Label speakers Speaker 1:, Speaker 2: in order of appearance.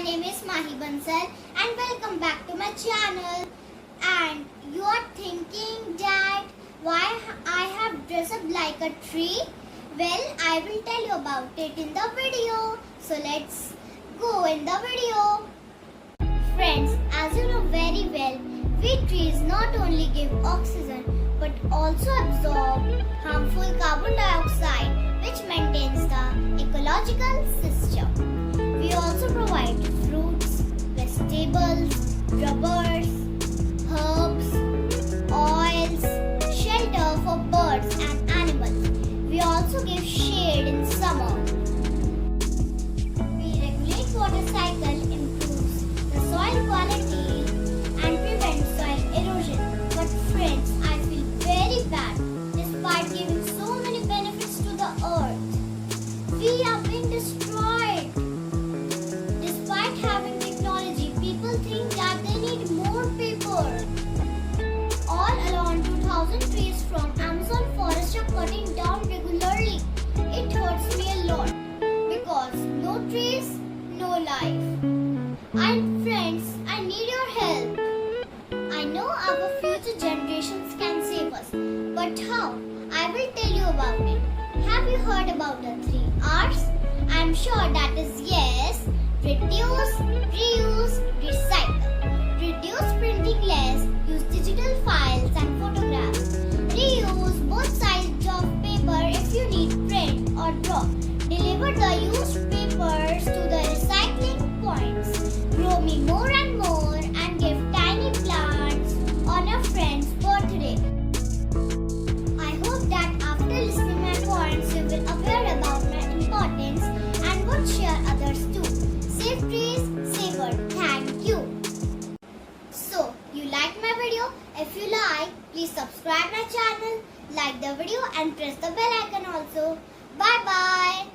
Speaker 1: name is Mahi Bansal and welcome back to my channel. And you are thinking that why I have dressed up like a tree? Well, I will tell you about it in the video. So let's go in the video. Friends, as you know very well, we trees not only give oxygen but also absorb harmful carbon dioxide, which maintains the ecological system. We also provide fruits, vegetables, rubbers, herbs, oils, shelter for birds and animals. We also give shade in summer. We regulate water cycle, improves the soil quality and prevents soil erosion. But friends, I feel very bad. Despite giving so many benefits to the earth, we are being destroyed. Despite having technology, people think that they need more paper. All along 2,000 trees from Amazon forest are cutting down regularly. It hurts me a lot because no trees, no life. And friends, I need your help. I know our future generations can save us, but how? I will tell you about it. Have you heard about the 3 R's? I am sure that is yes. Reduce, reuse, recycle. Reduce printing less, use digital files and photographs. Reuse both sides of paper if you need print or draw. Deliver the used papers to the recycling points. Grow me more and more and give tiny plants on a friend's birthday. I hope that after listening my points you will aware about my importance and would share others too. Save trees, save earth. Thank you. So, you like my video? If you like, please subscribe my channel, like the video and press the bell icon also. Bye bye.